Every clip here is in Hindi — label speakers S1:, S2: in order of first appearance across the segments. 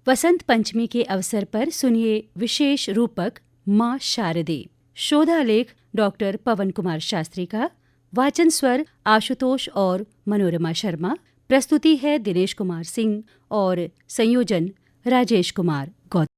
S1: वसंत पंचमी के अवसर पर सुनिए विशेष रूपक माँ शारदे। शोधालेख डॉक्टर पवन कुमार शास्त्री का, वाचन स्वर आशुतोष और मनोरमा शर्मा, प्रस्तुति है दिनेश कुमार सिंह और संयोजन राजेश कुमार गौतम।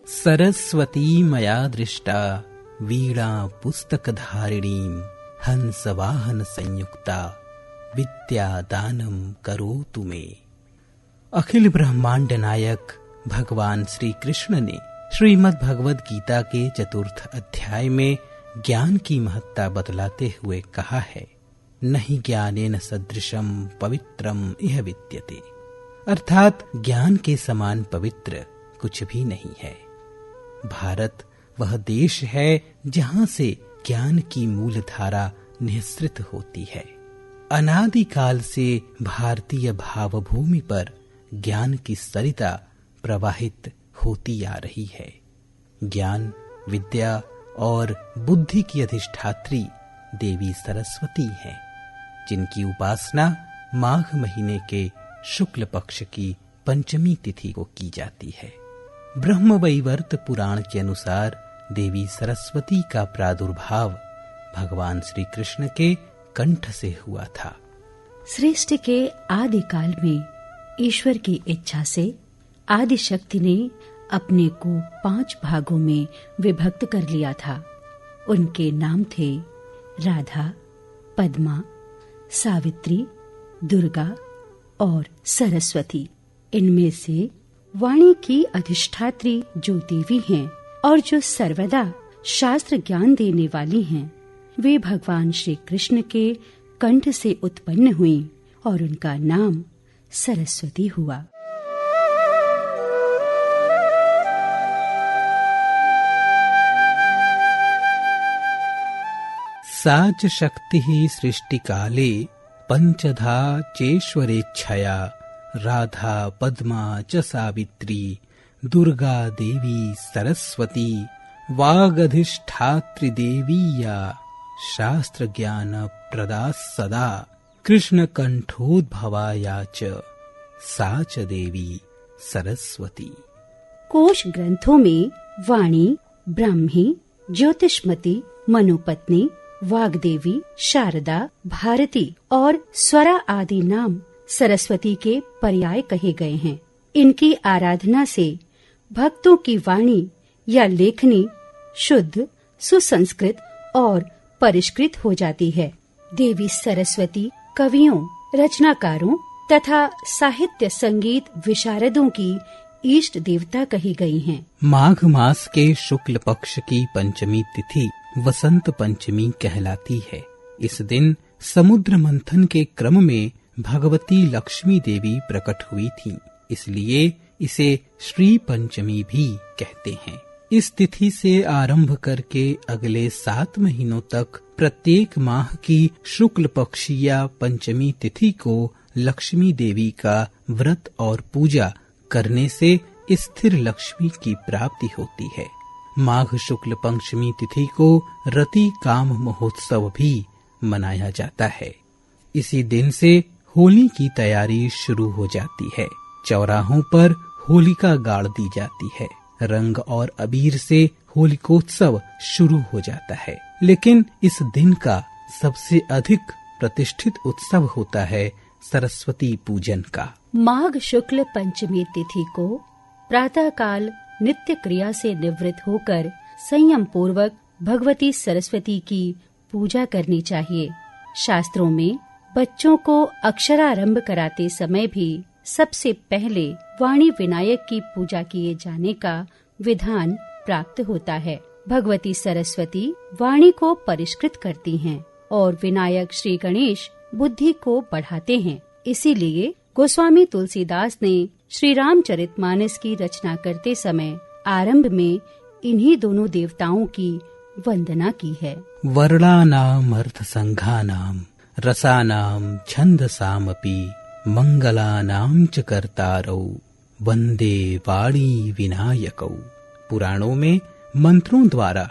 S2: सरस्वती मया दृष्टा वीणा पुस्तकधारिणीं हंसवाहन संयुक्ता विद्या दानम करोतु मे। अखिल ब्रह्मांड नायक भगवान श्री कृष्ण ने श्रीमद् भगवद गीता के चतुर्थ अध्याय में ज्ञान की महत्ता बतलाते हुए कहा है, नहीं ज्ञानेन सदृशम पवित्रम इह विद्यते, अर्थात ज्ञान के समान पवित्र कुछ भी नहीं है। भारत वह देश है जहां से ज्ञान की मूल धारा निःसृत होती है। अनादिकाल से भारतीय भावभूमि पर ज्ञान की सरिता प्रवाहित होती आ रही है। ज्ञान, विद्या और बुद्धि की अधिष्ठात्री देवी सरस्वती हैं, जिनकी उपासना माघ महीने के शुक्ल पक्ष की पंचमी तिथि को की जाती है। ब्रह्मवैवर्त पुराण के अनुसार देवी सरस्वती का प्रादुर्भाव भगवान श्री कृष्ण के कंठ से हुआ था।
S1: सृष्टि के आदि काल में ईश्वर की इच्छा से आदि शक्ति ने अपने को 5 भागों में विभक्त कर लिया था। उनके नाम थे राधा, पद्मा, सावित्री, दुर्गा और सरस्वती। इनमें से वाणी की अधिष्ठात्री जो देवी हैं और जो सर्वदा शास्त्र ज्ञान देने वाली हैं, वे भगवान श्री कृष्ण के कंठ से उत्पन्न हुई और उनका नाम सरस्वती हुआ।
S2: साच शक्ति ही सृष्टि काले पंचधा चेश्वरेच्छया राधा पद्मा च सावित्री दुर्गा देवी सरस्वती वागधिष्ठात्री देवीया शास्त्र ज्ञान प्रदा सदा कृष्ण कंठोद्भवाया च सा च देवी सरस्वती।
S1: कोश ग्रंथों में वाणी, ब्राह्मी, ज्योतिष्मती, मनोपत्नी, वाग्देवी, शारदा, भारती और स्वरा आदि नाम सरस्वती के पर्याय कहे गए हैं। इनकी आराधना से भक्तों की वाणी या लेखनी शुद्ध, सुसंस्कृत और परिष्कृत हो जाती है। देवी सरस्वती कवियों, रचनाकारों तथा साहित्य संगीत विशारदों की इष्ट देवता कही गई हैं।
S2: माघ मास के शुक्ल पक्ष की पंचमी तिथि वसंत पंचमी कहलाती है। इस दिन समुद्र मंथन के क्रम में भगवती लक्ष्मी देवी प्रकट हुई थीं, इसलिए इसे श्री पंचमी भी कहते हैं। इस तिथि से आरंभ करके अगले 7 महीनों तक प्रत्येक माह की शुक्ल पक्ष या पंचमी तिथि को लक्ष्मी देवी का व्रत और पूजा करने से स्थिर लक्ष्मी की प्राप्ति होती है। माघ शुक्ल पंचमी तिथि को रति काम महोत्सव भी मनाया जाता है। इसी दिन से होली की तैयारी शुरू हो जाती है। चौराहों पर होलिका गाड़ दी जाती है। रंग और अबीर से होलिकोत्सव शुरू हो जाता है। लेकिन इस दिन का सबसे अधिक प्रतिष्ठित उत्सव होता है सरस्वती पूजन का।
S1: माघ शुक्ल पंचमी तिथि को प्रातःकाल नित्य क्रिया से निवृत्त होकर संयम पूर्वक भगवती सरस्वती की पूजा करनी चाहिए। शास्त्रों में बच्चों को अक्षरारंभ कराते समय भी सबसे पहले वाणी विनायक की पूजा किए जाने का विधान प्राप्त होता है। भगवती सरस्वती वाणी को परिष्कृत करती हैं और विनायक श्री गणेश बुद्धि को बढ़ाते हैं। इसीलिए गोस्वामी तुलसीदास ने श्री रामचरितमानस की रचना करते समय आरंभ में इन्हीं दोनों देवताओं की वंदना की है।
S2: वर्णानाम अर्थ संघानाम रसानाम छंदसामपि मंगलानाम च कर्तारौ वंदे वाणी विनायकौ। पुराणों में मंत्रों द्वारा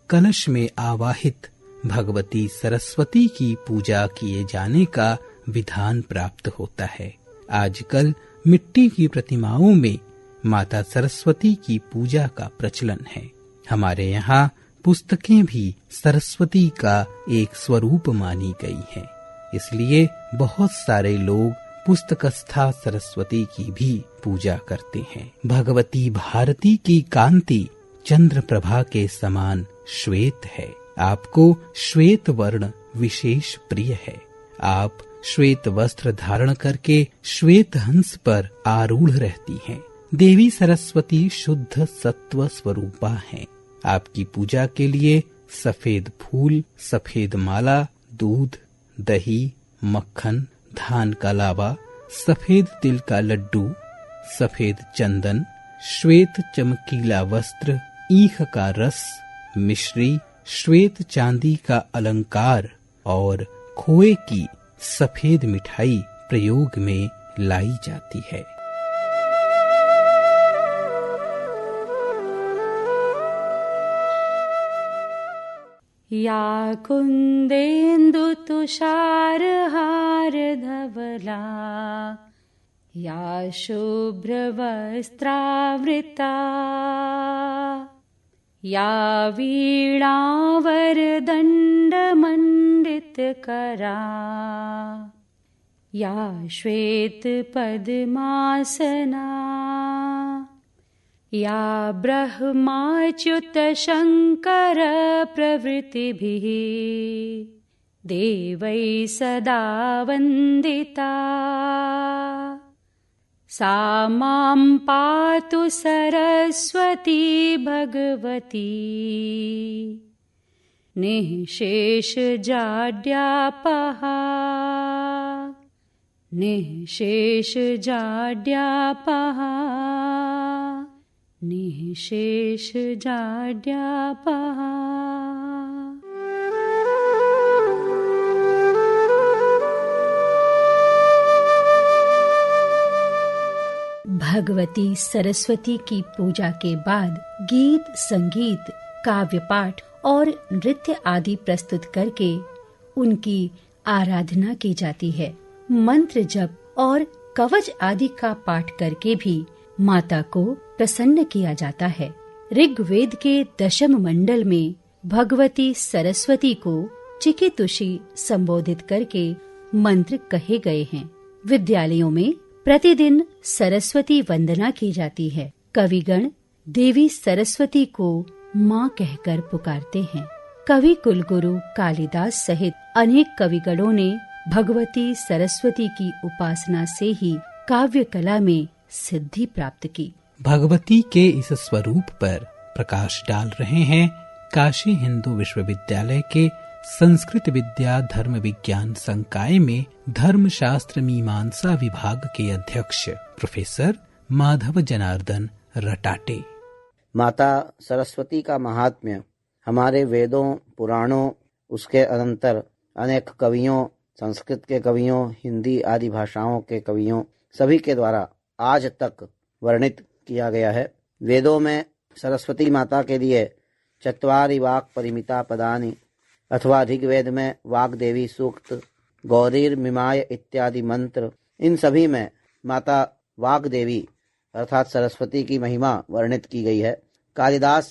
S2: कलश में आवाहित भगवती सरस्वती की पूजा किए जाने का विधान प्राप्त होता है। आजकल मिट्टी की प्रतिमाओं में माता सरस्वती की पूजा का प्रचलन है। हमारे यहाँ पुस्तकें भी सरस्वती का एक स्वरूप मानी गई हैं। इसलिए बहुत सारे लोग पुस्तकस्था सरस्वती की भी पूजा करते हैं। भगवती भारती की कांति चंद्र प्रभा के समान श्वेत है। आपको श्वेत वर्ण विशेष प्रिय है। आप श्वेत वस्त्र धारण करके श्वेत हंस पर आरूढ़ रहती हैं। देवी सरस्वती शुद्ध सत्व स्वरूपा हैं। आपकी पूजा के लिए सफेद फूल, सफेद माला, दूध, दही, मक्खन, धान का लावा, सफेद तिल का लड्डू, सफेद चंदन, श्वेत चमकीला वस्त्र, ईख का रस, मिश्री, श्वेत चांदी का अलंकार और खोए की सफेद मिठाई प्रयोग में लाई जाती है।
S1: या कुंदेन्दु तुषार हार धवला या शुभ्र वस्त्रावृता या वीणावर दंड मंडित करा या श्वेत पद्मासना या ब्रह्माच्युत शंकर प्रभृतिभिः देवै सदा वंदिता सा मां पातु सरस्वती भगवती निःशेष जाड्यापहा निःशेष जाड्यापहा निःशेष जाड्यापहा। भगवती सरस्वती की पूजा के बाद गीत, संगीत, काव्य पाठ और नृत्य आदि प्रस्तुत करके उनकी आराधना की जाती है। मंत्र जप और कवच आदि का पाठ करके भी माता को प्रसन्न किया जाता है। ऋग्वेद के दशम मंडल में भगवती सरस्वती को चिकितुषी संबोधित करके मंत्र कहे गए हैं। विद्यालयों में प्रतिदिन सरस्वती वंदना की जाती है। कविगण देवी सरस्वती को माँ कहकर पुकारते हैं। कवि कुलगुरु कालिदास सहित अनेक कविगणों ने भगवती सरस्वती की उपासना से ही काव्य कला में सिद्धि प्राप्त की।
S2: भगवती के इस स्वरूप पर प्रकाश डाल रहे हैं काशी हिंदू विश्वविद्यालय के संस्कृत विद्या धर्म विज्ञान संकाय में धर्मशास्त्र मीमांसा विभाग के अध्यक्ष प्रोफेसर माधव जनार्दन रटाटे।
S3: माता सरस्वती का महात्म्य हमारे वेदों, पुराणों, उसके अनंतर अनेक कवियों, संस्कृत के कवियों, हिंदी आदि भाषाओं के कवियों सभी के द्वारा आज तक वर्णित किया गया है। वेदों में सरस्वती माता के लिए चत्वारि वाक् परिमिता पदानि अथवा ऋग्वेद में वाग्देवी सूक्त, गौरीर मिमाय इत्यादि मंत्र, इन सभी में माता वाग्देवी अर्थात सरस्वती की महिमा वर्णित की गई है। कालिदास,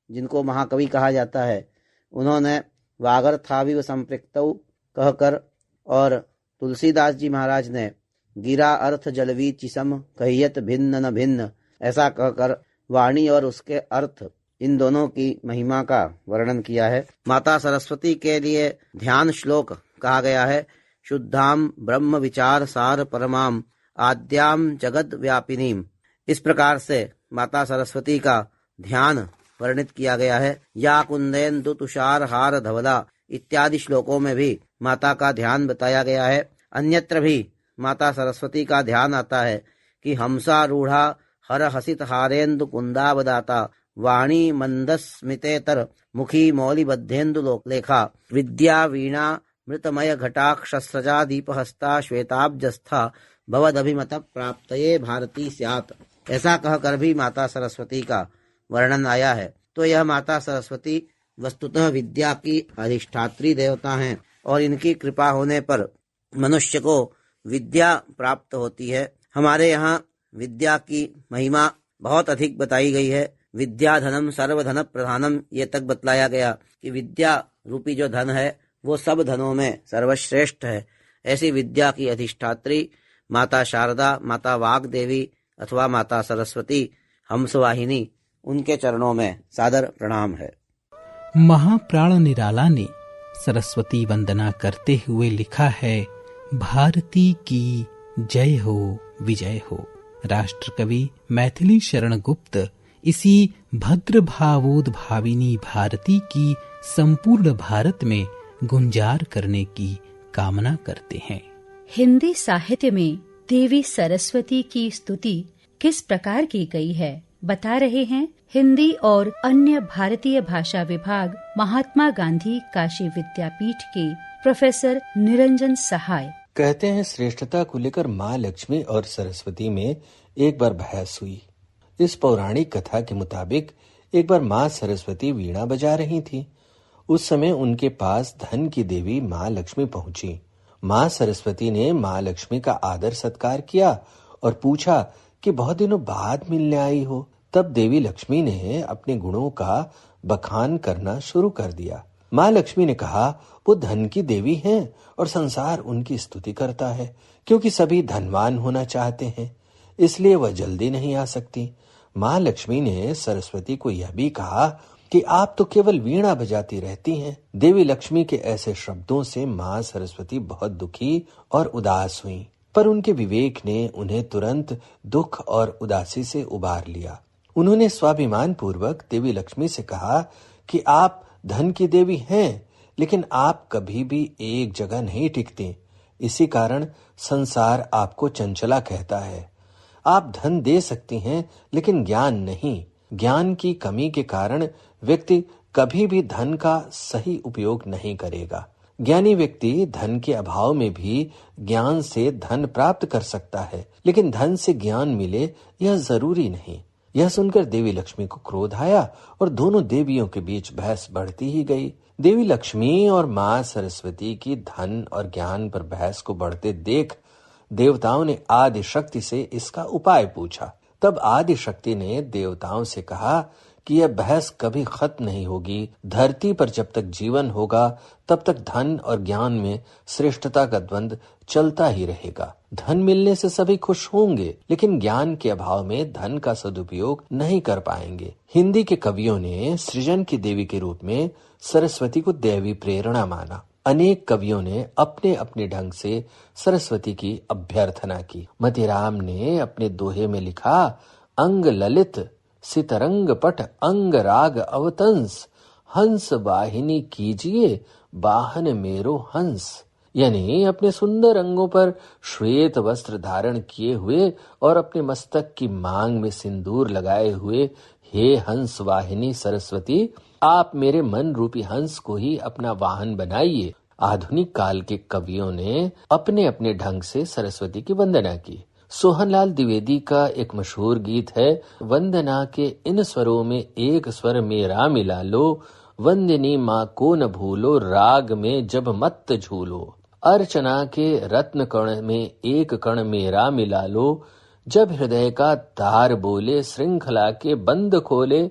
S3: जिनको महाकवि कहा जाता है, उन्होंने वागर्थाविव संपृक्तौ कहकर और तुलसीदास जी महाराज ने गिरा अर्थ जलवी चिसम कहियत भिन्न न भिन्न ऐसा कहकर वाणी और उसके अर्थ इन दोनों की महिमा का वर्णन किया है। माता सरस्वती के लिए ध्यान श्लोक कहा गया है। शुद्धाम ब्रह्म विचार सार परमाम आद्याम जगत व्यापिनीम। इस प्रकार से माता सरस्वती का ध्यान वर्णित किया गया है। या कुंदेन्दु तुषार हार धवला इत्यादि श्लोकों में भी माता का ध्यान बताया गया है। अन्यत्र भी माता सरस्वती का ध्यान आता है। कि हंसारूढ़ा हर हसित हारेन्दु कुंदावदाता वाणी मंदस्मितेतर मुखी मौलिबद्धेन्दु लेखा विद्या वीणा मृतमय घटाक्षस्रजा दीपहस्ता श्वेताब्जस्था भवदभिमत प्राप्तये भारती स्यात्। ऐसा कहकर भी माता सरस्वती का वर्णन आया है। तो यह माता सरस्वती वस्तुतः विद्या की अधिष्ठात्री देवता हैं और इनकी कृपा होने पर मनुष्य को विद्या प्राप्त होती है। हमारे यहाँ विद्या की महिमा बहुत अधिक बताई गई है। विद्या धनम सर्वधन प्रधानम, ये तक बतलाया गया कि विद्या रूपी जो धन है वो सब धनों में सर्वश्रेष्ठ है। ऐसी विद्या की अधिष्ठात्री माता शारदा, माता वाग देवी अथवा माता सरस्वती हंसवाहिनी, उनके चरणों में सादर प्रणाम है।
S2: महाप्राण निराला ने सरस्वती वंदना करते हुए लिखा है, भारती की जय हो विजय हो। राष्ट्र कवि मैथिली शरण गुप्त इसी भद्र भावोद भाविनी भारती की संपूर्ण भारत में गुंजार करने की कामना करते हैं।
S1: हिंदी साहित्य में देवी सरस्वती की स्तुति किस प्रकार की गई है बता रहे हैं हिंदी और अन्य भारतीय भाषा विभाग महात्मा गांधी काशी विद्यापीठ के प्रोफेसर निरंजन सहाय।
S4: कहते हैं श्रेष्ठता को लेकर माँ लक्ष्मी और सरस्वती में एक बार बहस हुई। इस पौराणिक कथा के मुताबिक एक बार माँ सरस्वती वीणा बजा रही थी। उस समय उनके पास धन की देवी माँ लक्ष्मी पहुंची। माँ सरस्वती ने माँ लक्ष्मी का आदर सत्कार किया और पूछा कि बहुत दिनों बाद मिलने आई हो। तब देवी लक्ष्मी ने अपने गुणों का बखान करना शुरू कर दिया। माँ लक्ष्मी ने कहा, वो धन की देवी हैं और संसार उनकी स्तुति करता है, क्योंकि सभी धनवान होना चाहते हैं, इसलिए वह जल्दी नहीं आ सकती। माँ लक्ष्मी ने सरस्वती को यह भी कहा कि आप तो केवल वीणा बजाती रहती हैं। देवी लक्ष्मी के ऐसे शब्दों से माँ सरस्वती बहुत दुखी और उदास हुई, पर उनके विवेक ने उन्हें तुरंत दुख और उदासी से उबार लिया। उन्होंने स्वाभिमान पूर्वक देवी लक्ष्मी से कहा कि आप धन की देवी हैं, लेकिन आप कभी भी एक जगह नहीं टिकती। इसी कारण संसार आपको चंचला कहता है। आप धन दे सकती हैं, लेकिन ज्ञान नहीं। ज्ञान की कमी के कारण व्यक्ति कभी भी धन का सही उपयोग नहीं करेगा। ज्ञानी व्यक्ति धन के अभाव में भी ज्ञान से धन प्राप्त कर सकता है, लेकिन धन से ज्ञान मिले यह जरूरी नहीं। यह सुनकर देवी लक्ष्मी को क्रोध आया और दोनों देवियों के बीच बहस बढ़ती ही गई। देवी लक्ष्मी और माँ सरस्वती की धन और ज्ञान पर बहस को बढ़ते देख देवताओं ने आदि शक्ति से इसका उपाय पूछा। तब आदि शक्ति ने देवताओं से कहा कि यह बहस कभी खत्म नहीं होगी। धरती पर जब तक जीवन होगा तब तक धन और ज्ञान में श्रेष्ठता का द्वंद्व चलता ही रहेगा। धन मिलने से सभी खुश होंगे, लेकिन ज्ञान के अभाव में धन का सदुपयोग नहीं कर पाएंगे। हिंदी के कवियों ने सृजन की देवी के रूप में सरस्वती को दैवी प्रेरणा माना। अनेक कवियों ने अपने अपने ढंग से सरस्वती की अभ्यर्थना की। मतिराम ने अपने दोहे में लिखा, अंग ललित सितरंग पट अंग राग अवतंस, हंस वाहिनी कीजिए वाहन मेरो हंस। यानी अपने सुंदर अंगों पर श्वेत वस्त्र धारण किए हुए और अपने मस्तक की मांग में सिंदूर लगाए हुए, हे हंस वाहिनी सरस्वती, आप मेरे मन रूपी हंस को ही अपना वाहन बनाइए। आधुनिक काल के कवियों ने अपने अपने ढंग से सरस्वती की वंदना की। सोहनलाल द्विवेदी का एक मशहूर गीत है, वंदना के इन स्वरों में एक स्वर मेरा मिला लो, वंदिनी माँ को न भूलो, राग में जब मत झूलो। अर्चना के रत्न कण में एक कण मेरा मिला लो, जब हृदय का तार बोले, श्रृंखला के बंद खोले,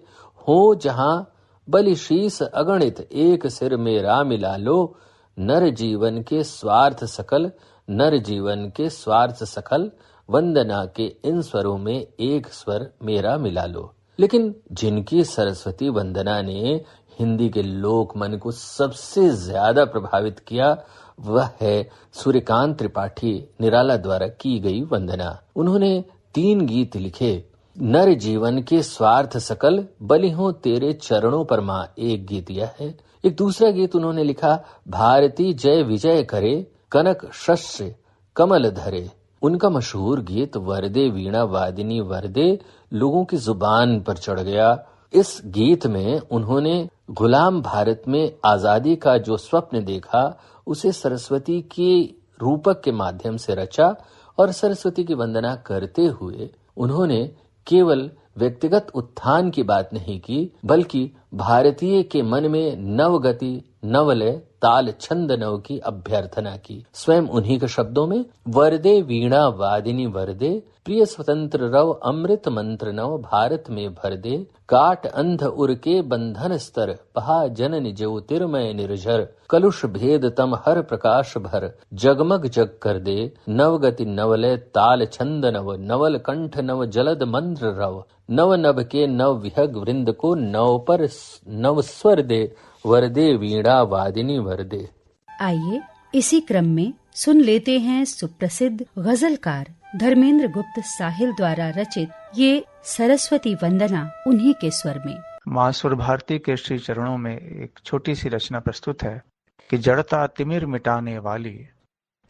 S4: हो जहां बलिशीस अगणित एक सिर मेरा मिला लो। नर जीवन के स्वार्थ सकल, नर जीवन के स्वार्थ सकल, वंदना के इन स्वरों में एक स्वर मेरा मिला लो। लेकिन जिनकी सरस्वती वंदना ने हिंदी के लोक मन को सबसे ज्यादा प्रभावित किया, वह है सूर्यकांत त्रिपाठी निराला द्वारा की गई वंदना। उन्होंने 3 गीत लिखे। नर जीवन के स्वार्थ सकल, बलि हो तेरे चरणों पर माँ, एक गीत यह है। एक दूसरा गीत उन्होंने लिखा, भारती जय विजय करे, कनक शस्त्र कमल धरे। उनका मशहूर गीत वरदे वीणा वादिनी वरदे लोगों की जुबान पर चढ़ गया। इस गीत में उन्होंने गुलाम भारत में आजादी का जो स्वप्न देखा उसे सरस्वती के रूपक के माध्यम से रचा और सरस्वती की वंदना करते हुए उन्होंने केवल व्यक्तिगत उत्थान की बात नहीं की, बल्कि भारतीय के मन में नवगति, नवलय, ताल, छंद नव की अभ्यर्थना की। स्वयं उन्हीं के शब्दों में, वरदे वीणा वादिनी वरदे, प्रिय स्वतंत्र रव अमृत मंत्र नव भारत में भर दे, काट अंध उर के बंधन स्तर, पहा जनन ज्योतिर्मय निर्झर, कलुष भेद तम हर प्रकाश भर, जगमग जग कर दे, नवगति नवलय ताल छंद नव, नवल कंठ नव जलद मंत्र रव, नव नभ के नव विहग वृंद को नव पर नव स्वर दे, वरदे वीणा वादिनी वरदे।
S1: आइए इसी क्रम में सुन लेते हैं सुप्रसिद्ध गजलकार धर्मेंद्र गुप्त साहिल द्वारा रचित ये सरस्वती वंदना उन्हीं के स्वर में।
S5: माँ सुर भारती के श्री चरणों में एक छोटी सी रचना प्रस्तुत है कि जड़ता तिमिर मिटाने वाली,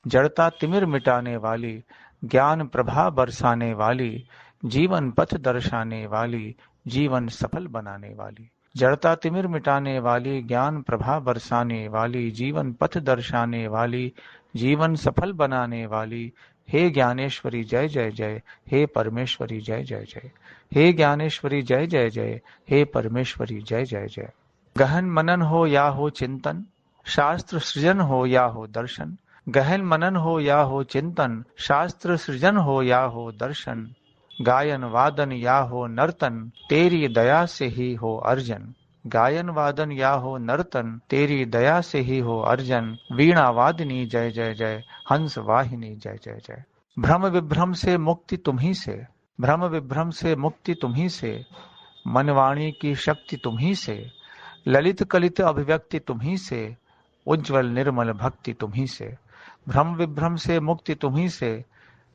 S5: जड़ता तिमिर मिटाने वाली, ज्ञान प्रभा बरसाने वाली, जीवन पथ दर्शाने वाली, जीवन सफल बनाने वाली। जड़ता तिमिर मिटाने वाली, ज्ञान प्रभा बरसाने वाली, जीवन पथ दर्शाने वाली, जीवन सफल बनाने वाली, हे ज्ञानेश्वरी जय जय जय, हे परमेश्वरी जय जय जय, हे ज्ञानेश्वरी जय जय जय, हे परमेश्वरी जय जय जय। गहन मनन हो या हो चिंतन, शास्त्र सृजन हो या हो दर्शन, गहन मनन हो या हो चिंतन, शास्त्र सृजन हो या हो दर्शन, गायन वादन या हो नर्तन, तेरी दया से ही हो अर्जन, गायन वादन या हो नर्तन, तेरी दया से ही हो अर्जन, वीणा वादिनी जय जय जय, हंस वाहिनी जय जय जय। भ्रम विभ्रम से मुक्ति तुम्ही से, भ्रम विभ्रम से मुक्ति तुम्ही से, मनवाणी की शक्ति तुम्ही से, ललित कलित अभिव्यक्ति तुम्ही से, उज्ज्वल निर्मल भक्ति तुम्ही से। भ्रम विभ्रम से मुक्ति तुम्ही से,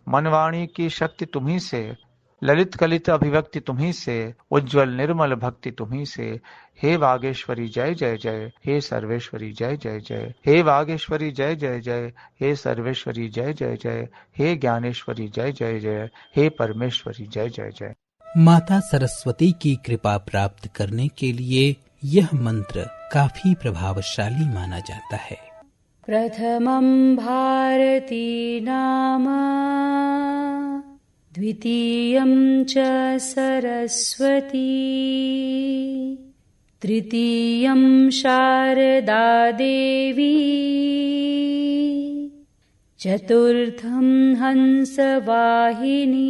S5: मनवाणी की शक्ति तुम्ही से, ललित कलित अभिव्यक्ति तुम्ही से, उज्ज्वल निर्मल भक्ति तुम्ही से। हे वागेश्वरी जय जय जय, हे सर्वेश्वरी जय जय जय, हे वागेश्वरी जय जय जय, हे सर्वेश्वरी जय जय जय, हे ज्ञानेश्वरी जय जय जय, हे परमेश्वरी जय जय जय।
S2: माता सरस्वती की कृपा प्राप्त करने के लिए यह मंत्र काफी प्रभावशाली माना जाता है।
S1: प्रथमं भारती नाम, द्वितीयं च सरस्वती, तृतीयं शारदा देवी, चतुर्थं हंसवाहिनी,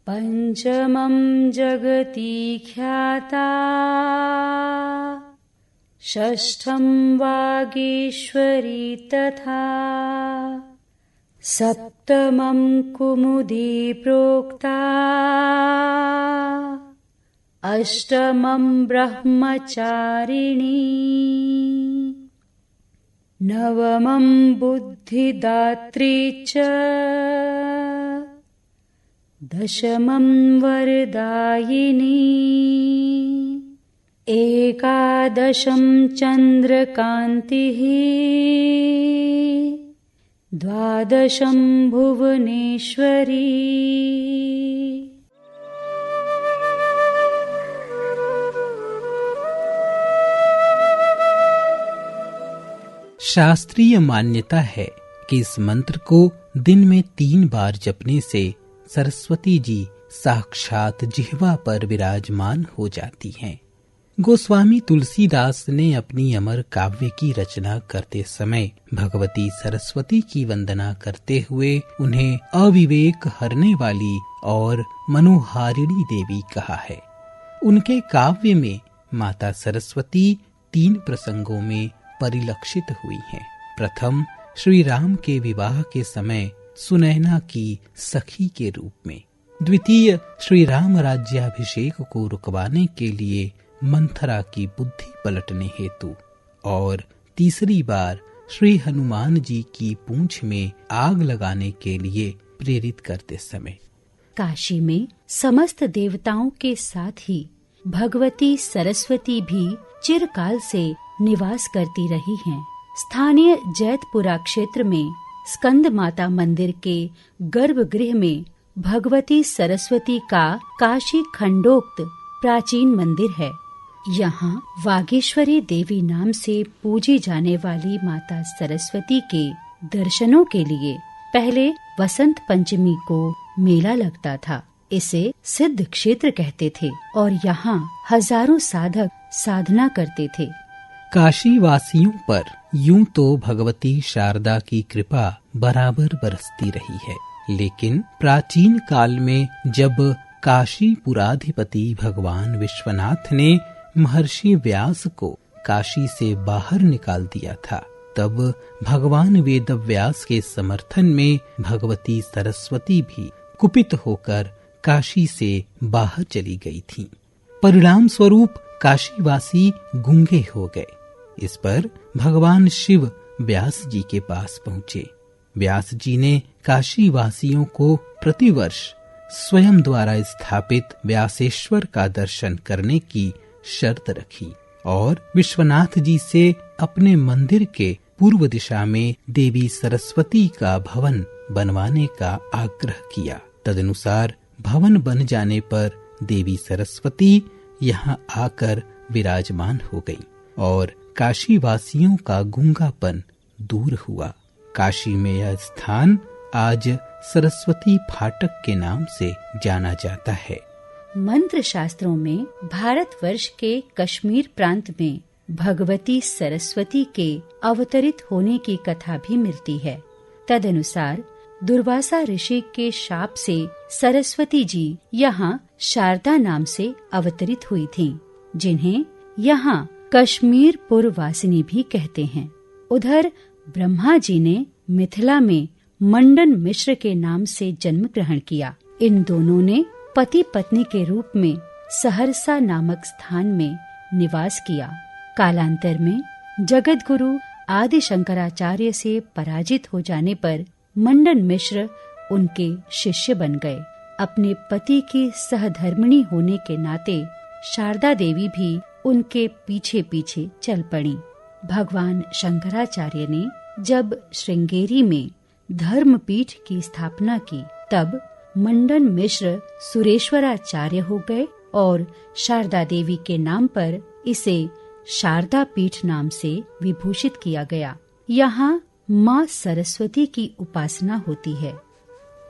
S1: पंचमं जगती ख्याता, षष्ठं वागीश्वरी तथा, सप्तमं कुमुदी प्रोक्ता, अष्टमं ब्रह्मचारिणी, नवमं बुद्धिदात्री च, दशमं वरदायिनी, एकादशं चन्द्रकान्तिः, द्वादशं भुवनेश्वरी।
S2: शास्त्रीय मान्यता है कि इस मंत्र को दिन में 3 बार जपने से सरस्वती जी साक्षात जिह्वा पर विराजमान हो जाती हैं। गोस्वामी तुलसीदास ने अपनी अमर काव्य की रचना करते समय भगवती सरस्वती की वंदना करते हुए उन्हें अविवेक हरने वाली और मनोहारिणी देवी कहा है। उनके काव्य में माता सरस्वती 3 प्रसंगों में परिलक्षित हुई हैं। प्रथम श्री राम के विवाह के समय सुनैना की सखी के रूप में, द्वितीय श्री राम राज्याभिषेक को रुकवाने के लिए मंथरा की बुद्धि पलटने हेतु, और तीसरी बार श्री हनुमान जी की पूंछ में आग लगाने के लिए प्रेरित करते समय।
S1: काशी में समस्त देवताओं के साथ ही भगवती सरस्वती भी चिरकाल से निवास करती रही हैं। स्थानीय जैतपुरा क्षेत्र में स्कंद माता मंदिर के गर्भगृह में भगवती सरस्वती का काशी खंडोक्त प्राचीन मंदिर है। यहाँ वागीश्वरी देवी नाम से पूजी जाने वाली माता सरस्वती के दर्शनों के लिए पहले वसंत पंचमी को मेला लगता था। इसे सिद्ध क्षेत्र कहते थे और यहाँ हजारों साधक साधना करते थे।
S2: काशी वासियों पर यूं तो भगवती शारदा की कृपा बराबर बरसती रही है, लेकिन प्राचीन काल में जब काशी पुराधिपति भगवान विश्वनाथ ने महर्षि व्यास को काशी से बाहर निकाल दिया था, तब भगवान वेदव्यास के समर्थन में भगवती सरस्वती भी कुपित होकर काशी से बाहर चली गई थीं। परिणाम स्वरूप काशीवासी गूंगे हो गए। इस पर भगवान शिव व्यास जी के पास पहुँचे। व्यास जी ने काशी वासियों को प्रतिवर्ष स्वयं द्वारा स्थापित व्यासेश्वर का दर्शन करने की शर्त रखी और विश्वनाथ जी से अपने मंदिर के पूर्व दिशा में देवी सरस्वती का भवन बनवाने का आग्रह किया। तदनुसार भवन बन जाने पर देवी सरस्वती यहाँ आकर विराजमान हो गई और काशी वासियों का गूंगापन दूर हुआ। काशी में यह स्थान आज सरस्वती फाटक के नाम से जाना जाता है।
S1: मंत्र शास्त्रों में भारतवर्ष के कश्मीर प्रांत में भगवती सरस्वती के अवतरित होने की कथा भी मिलती है। तदनुसार दुर्वासा ऋषि के शाप से सरस्वती जी यहाँ शारदा नाम से अवतरित हुई थीं, जिन्हें यहाँ कश्मीरपुर वासिनी भी कहते हैं। उधर ब्रह्मा जी ने मिथिला में मंडन मिश्र के नाम से जन्म ग्रहण किया। इन दोनों ने पति पत्नी के रूप में सहरसा नामक स्थान में निवास किया। कालांतर में जगत गुरु आदि शंकराचार्य से पराजित हो जाने पर मंडन मिश्र उनके शिष्य बन गए। अपने पति की सहधर्मिणी होने के नाते शारदा देवी भी उनके पीछे पीछे चल पड़ी। भगवान शंकराचार्य ने जब श्रृंगेरी में धर्मपीठ की स्थापना की, तब मंडन मिश्र सुरेश्वराचार्य हो गए और शारदा देवी के नाम पर इसे शारदा पीठ नाम से विभूषित किया गया। यहाँ माँ सरस्वती की उपासना होती है।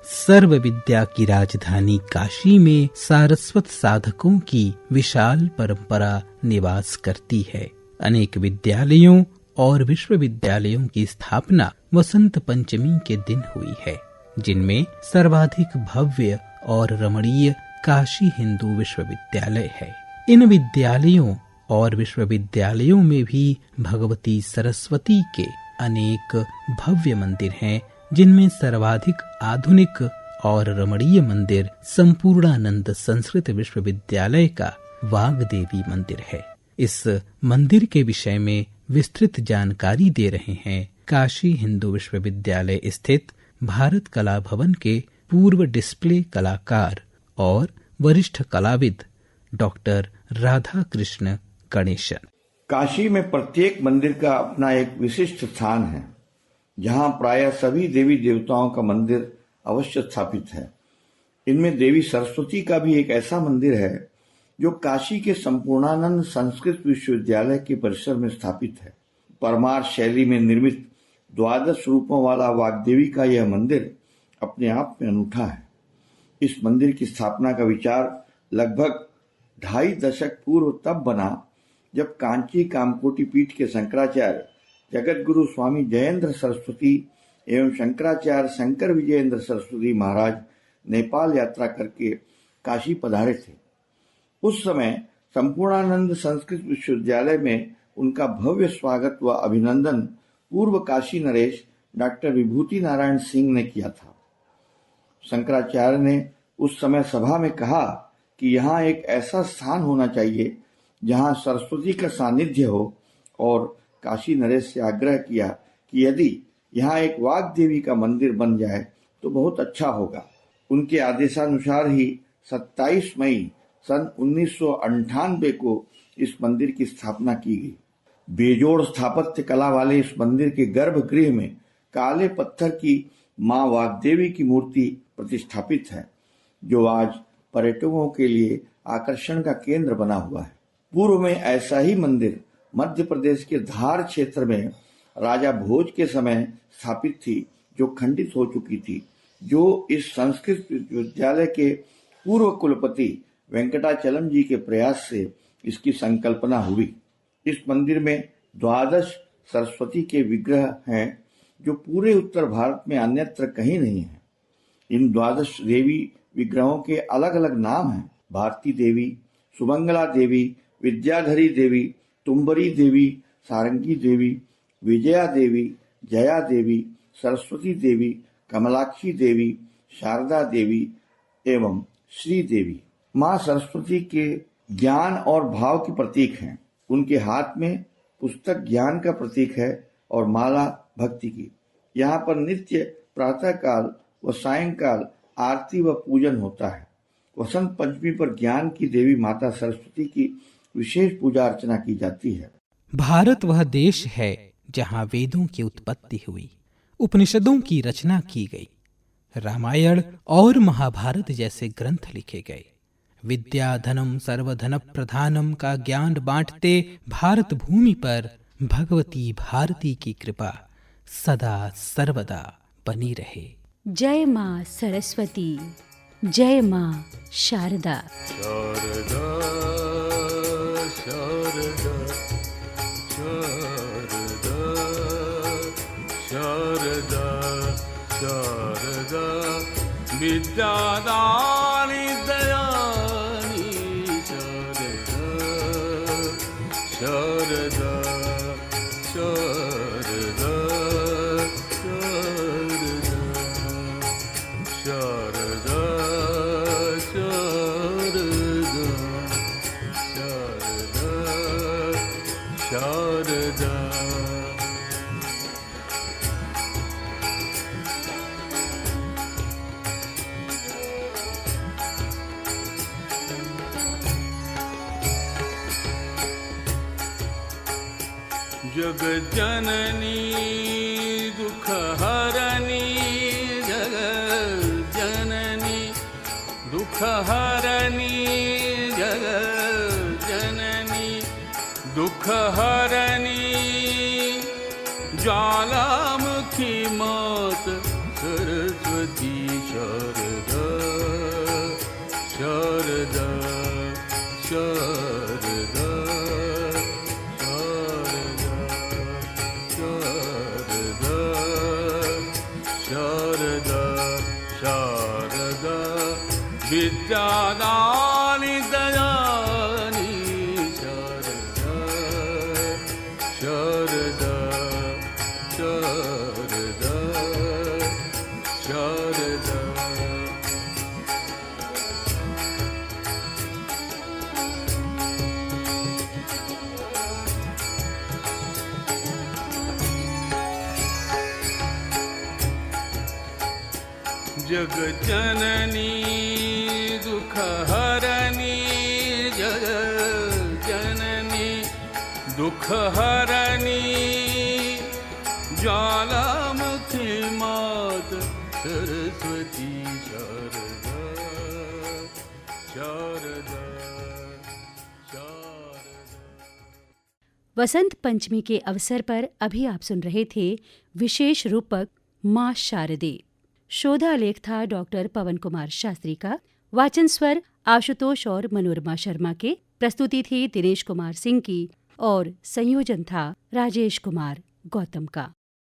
S2: सर्व विद्या की राजधानी काशी में सारस्वत साधकों की विशाल परंपरा निवास करती है। अनेक विद्यालयों और विश्वविद्यालयों की स्थापना वसंत पंचमी के दिन हुई है, जिनमें सर्वाधिक भव्य और रमणीय काशी हिंदू विश्वविद्यालय है। इन विद्यालयों और विश्वविद्यालयों में भी भगवती सरस्वती के अनेक भव्य मंदिर हैं, जिनमें सर्वाधिक आधुनिक और रमणीय मंदिर संपूर्णानंद संस्कृत विश्वविद्यालय का वाग्देवी मंदिर है। इस मंदिर के विषय में विस्तृत जानकारी दे रहे हैं काशी हिंदू विश्वविद्यालय स्थित भारत कला भवन के पूर्व डिस्प्ले कलाकार और वरिष्ठ कलाविद डॉक्टर राधा कृष्ण गणेशन।
S6: काशी में प्रत्येक मंदिर का अपना एक विशिष्ट स्थान है, जहाँ प्रायः सभी देवी देवताओं का मंदिर अवश्य स्थापित है। इनमें देवी सरस्वती का भी एक ऐसा मंदिर है जो काशी के संपूर्णानंद संस्कृत विश्वविद्यालय के परिसर में स्थापित है। परमार शैली में निर्मित 12 रूपों वाला वाग्देवी का यह मंदिर अपने आप में अनूठा है। इस मंदिर की स्थापना का विचार लगभग 2.5 दशक पूर्व तब बना जब कांची कामकोटि पीठ के शंकराचार्य जगत गुरु स्वामी जयेंद्र सरस्वती एवं शंकराचार्य शंकर विजयेंद्र सरस्वती महाराज नेपाल यात्रा करके काशी पधारे थे। उस समय संपूर्णानंद संस्कृत विश्वविद्यालय में उनका भव्य स्वागत व अभिनंदन पूर्व काशी नरेश डॉक्टर विभूति नारायण सिंह ने किया था। शंकराचार्य ने उस समय सभा में कहा कि यहाँ एक ऐसा स्थान होना चाहिए जहाँ सरस्वती का सानिध्य हो, और काशी नरेश से आग्रह किया कि यदि यहाँ एक वाग्देवी का मंदिर बन जाए तो बहुत अच्छा होगा। उनके आदेशानुसार ही 27 मई सन 1998 को इस मंदिर की स्थापना की गई। बेजोड़ स्थापत्य कला वाले इस मंदिर के गर्भगृह में काले पत्थर की मां वाग्देवी की मूर्ति प्रतिष्ठापित है, जो आज पर्यटकों के लिए आकर्षण का केंद्र बना हुआ है। पूर्व में ऐसा ही मंदिर मध्य प्रदेश के धार क्षेत्र में राजा भोज के समय स्थापित थी, जो खंडित हो चुकी थी, जो इस संस्कृत विश्वविद्यालय के पूर्व कुलपति वेंकटाचलम जी के प्रयास से इसकी संकल्पना हुई। इस मंदिर में 12 सरस्वती के विग्रह हैं, जो पूरे उत्तर भारत में अन्यत्र कहीं नहीं है। इन 12 देवी विग्रहों के अलग अलग नाम हैं: भारती देवी, सुमंगला देवी, विद्याधरी देवी, तुम्बरी देवी, सारंगी देवी, विजया देवी, जया देवी, सरस्वती देवी, कमलाक्षी देवी, शारदा देवी एवं श्री देवी। मां सरस्वती के ज्ञान और भाव की प्रतीक हैं। उनके हाथ में पुस्तक ज्ञान का प्रतीक है और माला भक्ति की। यहाँ पर नित्य प्रातः काल व सायंकाल आरती व पूजन होता है। वसंत पंचमी पर ज्ञान की देवी माता सरस्वती की विशेष पूजा अर्चना की जाती है।
S2: भारत वह देश है जहाँ वेदों की उत्पत्ति हुई, उपनिषदों की रचना की गई, रामायण और महाभारत जैसे ग्रंथ लिखे गए। विद्या धनम सर्वधन प्रधानम का ज्ञान बांटते भारत भूमि पर भगवती भारती की कृपा सदा सर्वदा बनी रहे।
S1: जय मां सरस्वती, जय मां शारदा।
S7: शारदा शारदा शारदा शारदा विद्यादानी दयानी शारदा शारदा शारदा शारदा शारदा शारदा। जग जननी दुख हरनी, जग जननी दुख हरनी, जग जननी दुख हरनी, ज्वालामुखी मात सरस्वती शारदा शारदा शारदा विद्यादानी दयानी शारदा शारदा शारदा शारदा। जग जननी दुख हरनी, जग जननी दुख हरनी, ज्वालामुखी मात सरस्वती शारदा शारदा शारदा।
S1: वसंत पंचमी के अवसर पर अभी आप सुन रहे थे विशेष रूपक मां शारदे। शोधालेख था डॉक्टर पवन कुमार शास्त्री का। वाचन स्वर आशुतोष और मनोरमा शर्मा के। प्रस्तुति थी दिनेश कुमार सिंह की और संयोजन था राजेश कुमार गौतम का।